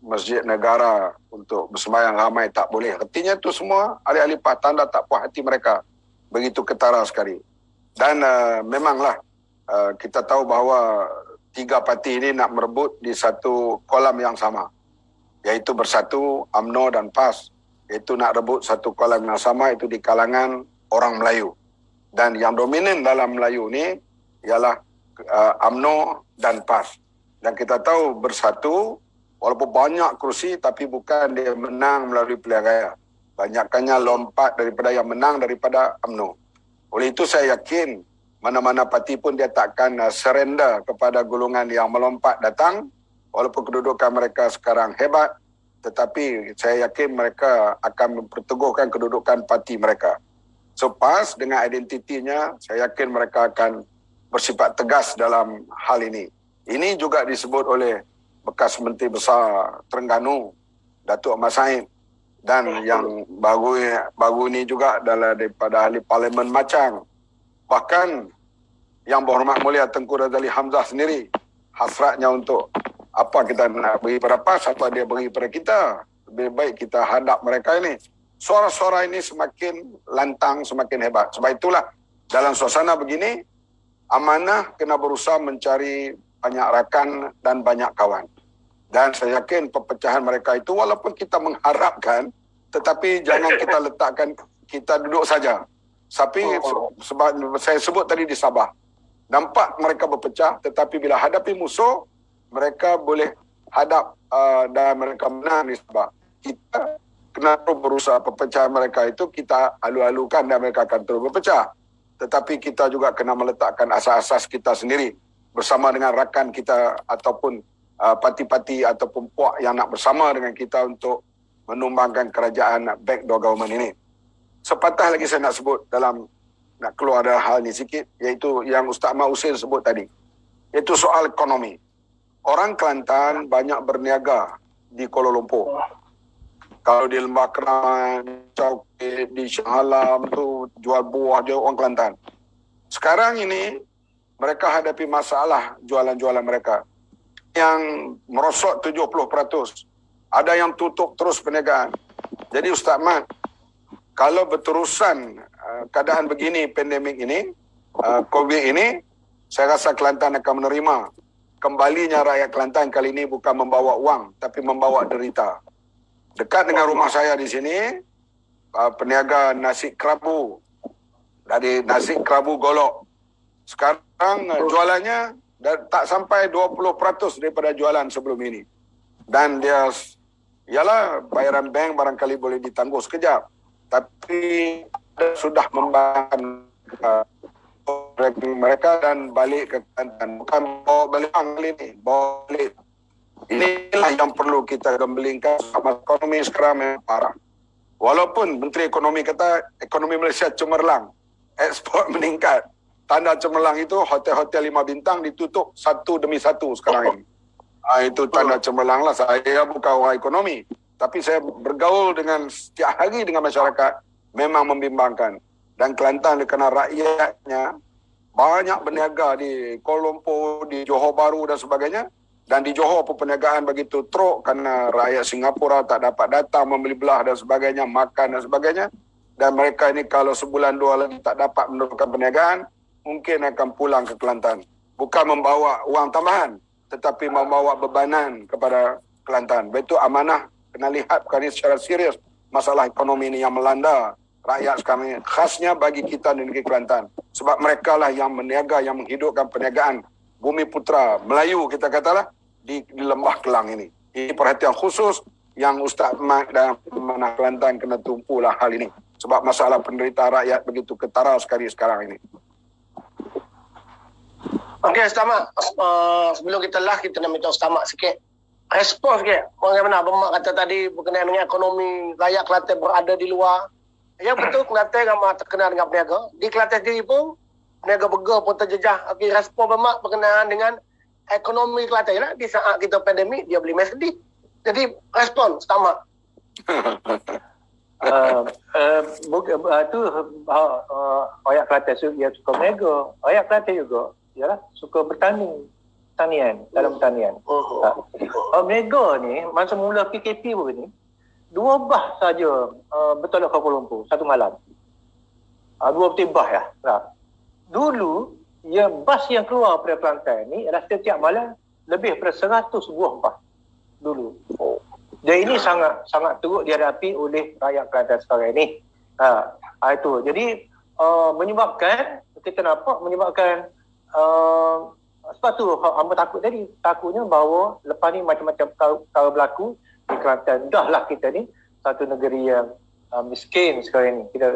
[SPEAKER 2] masjid negara untuk bersembahyang ramai tak boleh. Artinya tu semua ahli-ahli PAS tanda tak puas hati mereka. Begitu ketara sekali. Dan memanglah kita tahu bahawa 3 parti ini nak merebut di satu kolam yang sama, iaitu Bersatu, UMNO dan PAS. Iaitu nak rebut satu kolam yang sama, itu di kalangan orang Melayu. Dan yang dominan dalam Melayu ni ialah UMNO dan PAS. Dan kita tahu Bersatu, walaupun banyak kerusi, tapi bukan dia menang melalui pilihan raya. banyakkannya lompat daripada yang menang daripada UMNO. Oleh itu saya yakin mana-mana parti pun dia takkan surrender kepada golongan yang melompat datang, walaupun kedudukan mereka sekarang hebat, tetapi saya yakin mereka akan memperteguhkan kedudukan parti mereka. So PAS dengan identitinya, saya yakin mereka akan bersifat tegas dalam hal ini. Ini juga disebut oleh bekas Menteri Besar Terengganu, Datuk Ahmad Said, dan yang baru ini juga adalah daripada ahli Parlimen Macang. Bahkan yang berhormat mulia Tengku Razali Hamzah sendiri, hasratnya untuk apa kita nak beri pada PAS, apa dia beri pada kita. Lebih baik kita hadap mereka ini. Suara-suara ini semakin lantang, semakin hebat. Sebab itulah dalam suasana begini, amanah kena berusaha mencari banyak rakan dan banyak kawan. Dan saya yakin perpecahan mereka itu walaupun kita mengharapkan, tetapi jangan kita letakkan kita duduk saja. Tapi sebab saya sebut tadi di Sabah, nampak mereka berpecah, tetapi bila hadapi musuh, mereka boleh hadap dan mereka menang di Sabah. Kita kena terus berusaha perpecahan mereka itu kita alu-alukan dan mereka akan terus berpecah. Tetapi kita juga kena meletakkan asas-asas kita sendiri bersama dengan rakan kita ataupun parti-parti ataupun puak yang nak bersama dengan kita untuk menumbangkan kerajaan backdoor government ini. Sepatah lagi saya nak sebut dalam nak keluar dari hal ini sikit, iaitu yang Ustaz Ahmad Hussein sebut tadi, iaitu soal ekonomi. Orang Kelantan banyak berniaga di Kuala Lumpur. Kalau di Lembah Keran, Cawkit, di Shah Alam tu jual buah je orang Kelantan. Sekarang ini mereka hadapi masalah jualan-jualan mereka yang merosot 70%. Ada yang tutup terus perniagaan. Jadi Ustaz Mat, kalau berterusan keadaan begini, pandemik ini, COVID ini, saya rasa Kelantan akan menerima. Kembalinya rakyat Kelantan kali ini bukan membawa uang, tapi membawa derita. Dekat dengan rumah saya di sini, peniaga nasi kerabu, dari nasi kerabu golok. Sekarang jualannya tak sampai 20% daripada jualan sebelum ini. Dan dia, ialah bayaran bank barangkali boleh ditangguh sekejap. Tapi sudah membangun mereka dan balik ke Kelantan. Bukan bawa balik kali ini, bawa balik. Inilah yang perlu kita gembelingkan. Ekonomi sekarang memang parah. Walaupun Menteri Ekonomi kata ekonomi Malaysia cemerlang, ekspor meningkat. Tanda cemerlang itu hotel-hotel 5 bintang ditutup satu demi satu sekarang ini. Itu tanda cemerlang lah. Saya bukan orang ekonomi, tapi saya bergaul dengan setiap hari dengan masyarakat, memang membimbangkan. Dan Kelantan kerana rakyatnya banyak berniaga di Kuala Lumpur, di Johor Bahru dan sebagainya. Dan di Johor pun perniagaan begitu teruk kerana rakyat Singapura tak dapat datang membeli belah dan sebagainya, makan dan sebagainya. Dan mereka ini kalau sebulan dua lagi tak dapat meneruskan perniagaan, mungkin akan pulang ke Kelantan. Bukan membawa uang tambahan, tetapi membawa bebanan kepada Kelantan. Begitu amanah kena lihat bukan ini secara serius masalah ekonomi ini yang melanda rakyat sekarang ini. Khasnya bagi kita di negeri Kelantan. Sebab mereka lah yang meniaga, yang menghidupkan perniagaan Bumi Putra Melayu kita katalah di Lembah Kelang ini. Ini perhatian khusus yang Ustaz Mat dan Amanah Kelantan kena tumpulah hal ini. Sebab masalah penderitaan rakyat begitu ketara sekali sekarang ini.
[SPEAKER 1] Okey, Ustaz Mat. Sebelum kita nak minta Ustaz Mat sikit. Respon sikit. Bagaimana Abang Mat kata tadi berkenaan dengan ekonomi rakyat Kelantan berada di luar. Ya betul, Kelantan ramai terkenal dengan peniaga. Di Kelantan sendiri pun peniaga burger pun terjejah. Okey, respon Abang Mat berkenaan dengan ekonomi Kelantan lah. Di saat kita pandemik, dia beli Mercedes. Jadi respon Ustaz Mat.
[SPEAKER 3] Rakyat Kelantan dia suka berniaga. Rakyat Kelantan juga ialah suka tanian dalam pertanian. Berniaga ni masa mula PKP pun ni 2 bas saja bertolak ke Kuala Lumpur satu malam. 2 peti bas ya. Dulu bas yang keluar dari Kelantan ni adalah setiap malam lebih daripada 100 buah bas dulu. Dan ini sangat teruk dihadapi oleh rakyat Kelantan sekarang ini. Itu. Jadi menyebabkan sebab tu hamba takutnya bahawa lepas ni macam-macam perkara berlaku di Kelantan. Dahlah kita ni satu negeri yang miskin sekarang ni. Kita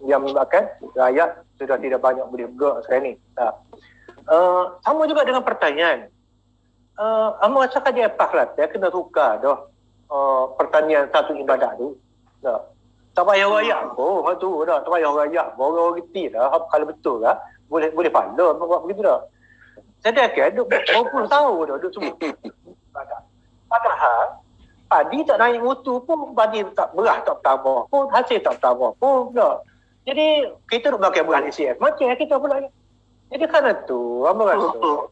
[SPEAKER 3] yang menyebabkan rakyat sudah tidak banyak boleh bergerak sekarang ni. Sama juga dengan pertanian. Amo rasa kajian Pak Kelantan kena tukar dah pertanian satu ibadat tu. Tak payah rakyat pun, tu dah. Tak payah rakyat pun, orang reti dah. Kalau betul lah, boleh pandai buat begitu dah. Saya kan, duk 20 tahun dah, duk semua. Padahal, padi tak naik mutu pun, padi tak beras tak bertambah pun, hasil tak bertambah pun. Tak. Jadi, kita duk pakai beras DCF. Macam kita pula. Jadi, kerana tu, Amo rasa,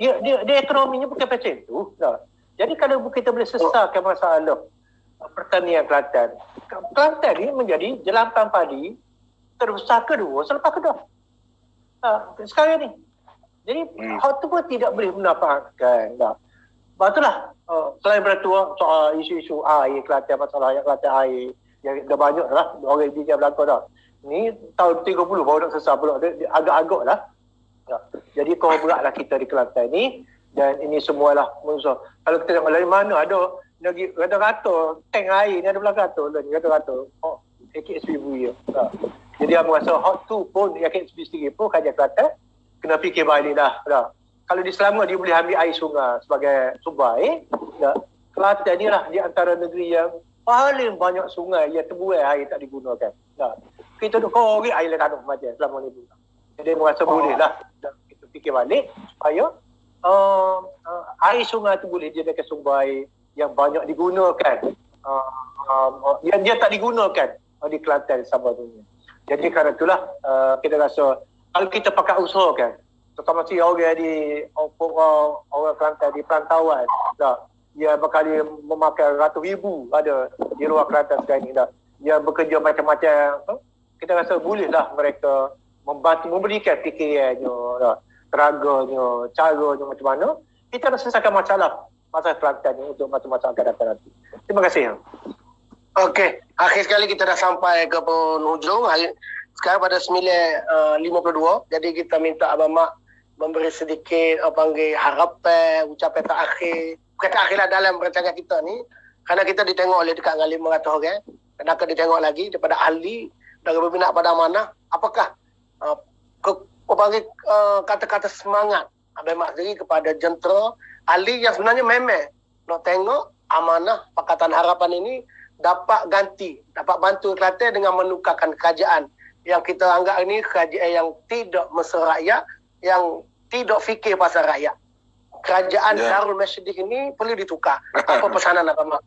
[SPEAKER 3] dia ekonominya bukan macam tu. Tak. Jadi, kalau kita boleh selesaikan masalah pertanian Kelantan. Kelantan ni menjadi jelampan padi terbesar kedua selepas Kedah. Sekarang ni. Jadi, hal tu pun tidak boleh menampakkan. Sebab itulah, selain beratur soal isu-isu air Kelantan, masalah yang Kelantan air, yang dah banyak lah, orang bijak berlaku dah. Ni tahun 30 baru nak selesai pula. Dia agak-agak lah. Jadi, kau beratlah kita di Kelantan ni, dan ini semualah musuh. Kalau kita tengok dari mana ada lagi rata-rata tank air ni ada belakang tu dan rata-rata AKSP buaya. Jadi aku rasa hot tu pun AKSP sendiri pun kajian Kelantan kena fikir balik dah. Kalau di Selangor dia boleh ambil air sungai sebagai sumber air, Kelantan ni lah di antara negeri yang paling banyak sungai yang terbuai air tak digunakan. Kita duk korek air lekat macam selama ni pun. Jadi aku rasa boleh lah kita fikir balik supaya air sungai tu boleh jadikan sumber air yang banyak digunakan, yang dia tak digunakan di Kelantan sama dunia. Jadi kerana itulah kita rasa kalau kita pakai usaha kan, terutama si orang orang Kelantan di perantauan, dia berkali memakai ratus ribu ada di luar Kelantan sekarang ni dah. Dia bekerja macam-macam, kita rasa bolehlah mereka membantu memberikan fikirannya, teraganya, caranya macam mana kita nak selesaikan masalah Kelantan ni untuk masa-masa akan datang nanti. Terima kasih.
[SPEAKER 1] Okey, akhir sekali kita dah sampai ke penhujung. Sekarang pada 9.52, jadi kita minta Abang Mak memberi sedikit panggil harapan, ucapan terakhir. Bukan terakhir lah dalam rancangan kita ni. Kerana kita ditengok oleh dekat dengan 500 orang. Dan akan ditengok lagi daripada ahli, dari berminat pada amanah. Apakah kata-kata semangat Abang Mak sendiri kepada jentera ahli yang sebenarnya memang nak tengok amanah Pakatan Harapan ini dapat bantu Kelantan dengan menukarkan kerajaan yang kita anggap ini kerajaan yang tidak mesra rakyat, yang tidak fikir pasal rakyat. Kerajaan Darul Mersyidih ini perlu ditukar. Apa pesanan Abang Mak?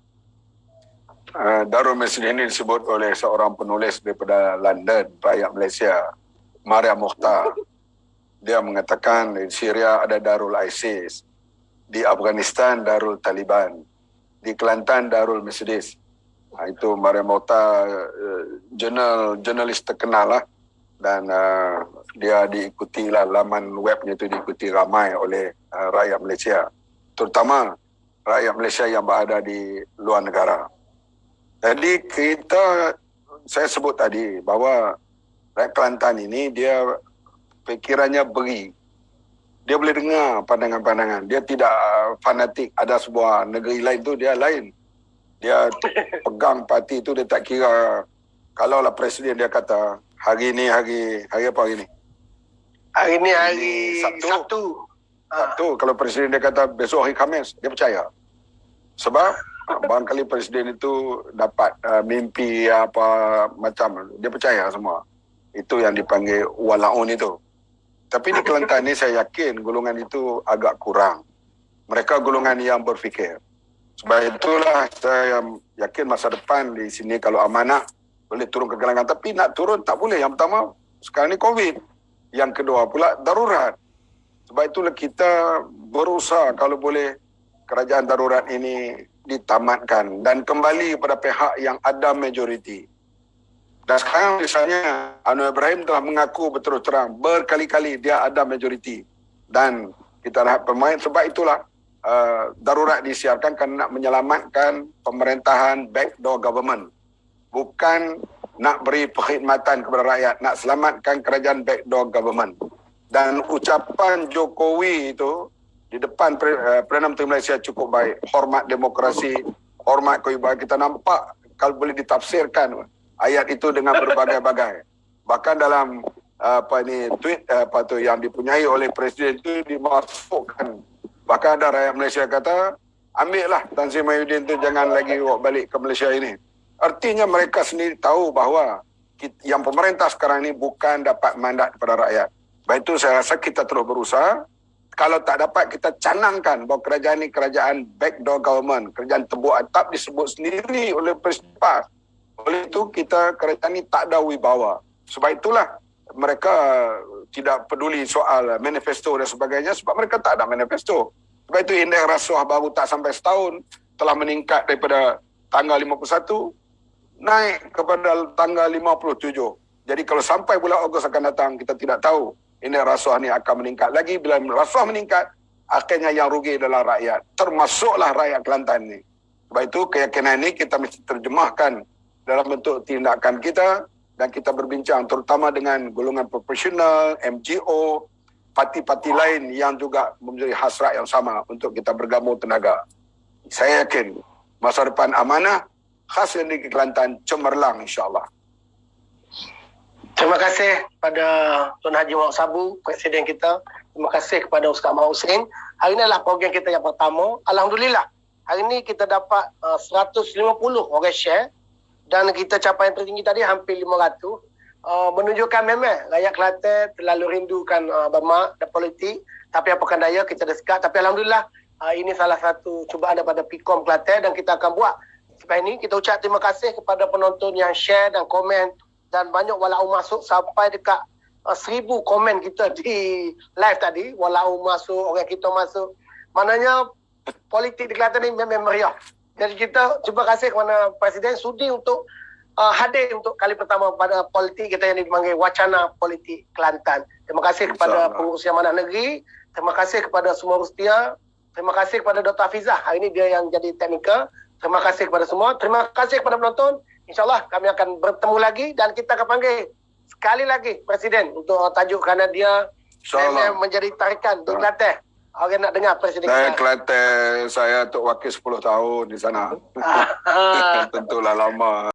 [SPEAKER 2] Darul Mersyidih ini disebut oleh seorang penulis daripada London, rakyat Malaysia, Maria Mokhtar. Dia mengatakan di Syria ada Darul ISIS, di Afghanistan Darul Taliban, di Kelantan Darul Mersyidih. Itu Maria Mokhtar, jurnalis terkenal lah, dan dia diikuti lah, laman webnya itu diikuti ramai oleh rakyat Malaysia, terutama rakyat Malaysia yang berada di luar negara. Jadi saya sebut tadi bahawa rakyat Kelantan ini dia fikirannya beri. Dia boleh dengar pandangan-pandangan. Dia tidak fanatik. Ada sebuah negeri lain tu dia lain. Dia pegang parti tu, dia tak kira. Kalaulah presiden dia kata hari ni hari apa hari ni?
[SPEAKER 1] Hari ni hari
[SPEAKER 2] Sabtu. Kalau presiden dia kata besok hari Khamis, dia percaya. Sebab barangkali presiden itu dapat mimpi apa macam, dia percaya semua. Itu yang dipanggil walaun itu. Tapi di Kelantan ni saya yakin golongan itu agak kurang. Mereka golongan yang berfikir. Sebab itulah saya yakin masa depan di sini kalau amanah boleh turun ke galangan. Tapi nak turun tak boleh. Yang pertama, sekarang ni COVID. Yang kedua pula darurat. Sebab itulah kita berusaha kalau boleh kerajaan darurat ini ditamatkan dan kembali kepada pihak yang ada majoriti. Dan sekarang misalnya Anwar Ibrahim telah mengaku berterus terang berkali-kali dia ada majoriti dan kita nak bermain. Sebab itulah darurat disiarkan kerana nak menyelamatkan pemerintahan backdoor government, bukan nak beri perkhidmatan kepada rakyat, nak selamatkan kerajaan backdoor government. Dan ucapan Jokowi itu di depan Perdana Menteri Malaysia cukup baik. Hormat demokrasi, hormat kewibawahan. Kita nampak kalau boleh ditafsirkan ayat itu dengan berbagai-bagai. Bahkan dalam tweet yang dipunyai oleh presiden itu dimasukkan. Bahkan ada rakyat Malaysia kata, ambillah Tan Sri Mahyudin itu jangan lagi bawa balik ke Malaysia ini. Artinya mereka sendiri tahu bahawa yang pemerintah sekarang ini bukan dapat mandat daripada rakyat. Baik itu saya rasa kita terus berusaha. Kalau tak dapat, kita canangkan bahawa kerajaan ini kerajaan backdoor government, kerajaan tebuk atap disebut sendiri oleh Presiden PAS. Oleh itu, kerajaan ini tak ada wibawa. Sebab itulah mereka tidak peduli soal manifesto dan sebagainya sebab mereka tak ada manifesto. Sebab itu indeks rasuah baru tak sampai setahun telah meningkat daripada tanggal 51 naik kepada tanggal 57. Jadi kalau sampai bulan Ogos akan datang, kita tidak tahu indeks rasuah ni akan meningkat lagi. Bila rasuah meningkat, akhirnya yang rugi adalah rakyat. Termasuklah rakyat Kelantan ni. Sebab itu keyakinan ini kita mesti terjemahkan dalam bentuk tindakan kita dan kita berbincang terutama dengan golongan profesional, MGO, parti-parti lain yang juga mempunyai hasrat yang sama untuk kita bergabung tenaga. Saya yakin masa depan amanah khas di Kelantan cemerlang insya-Allah.
[SPEAKER 1] Terima kasih kepada Tuan Haji Muhammad Sabu, Presiden kita. Terima kasih kepada Ustaz Muhammad Hussein. Hari ini adalah program kita yang pertama. Alhamdulillah, hari ini kita dapat 150 orang share dan kita capai yang tertinggi tadi hampir 500. Menunjukkan memang rakyat Kelantan terlalu rindukan bermak dan politik. Tapi apakah daya, kita dah sekat. Tapi Alhamdulillah, ini salah satu cubaan daripada PIKOM Kelantan dan kita akan buat. Sebab ini kita ucap terima kasih kepada penonton yang share dan komen dan banyak walau masuk sampai dekat 1000 komen kita di live tadi. Walau masuk, orang kita masuk. Maknanya politik di Kelantan ni memang meriah. Jadi kita terima kasih kepada Presiden sudi untuk hadir untuk kali pertama pada politik kita yang dipanggil Wacana Politik Kelantan. Terima kasih kepada Pengurus Amanah Negeri. Terima kasih kepada semua Rustia. Terima kasih kepada Dr. Hafizah. Hari ini dia yang jadi teknikal. Terima kasih kepada semua. Terima kasih kepada penonton. InsyaAllah kami akan bertemu lagi dan kita akan panggil sekali lagi Presiden untuk tajuk kerana dia menjadi tarikan di Kelantan. Orang nak dengar Presiden
[SPEAKER 2] saya
[SPEAKER 1] kita.
[SPEAKER 2] Kelantan, saya Tok Wakil 10 tahun di sana. Tentulah lama.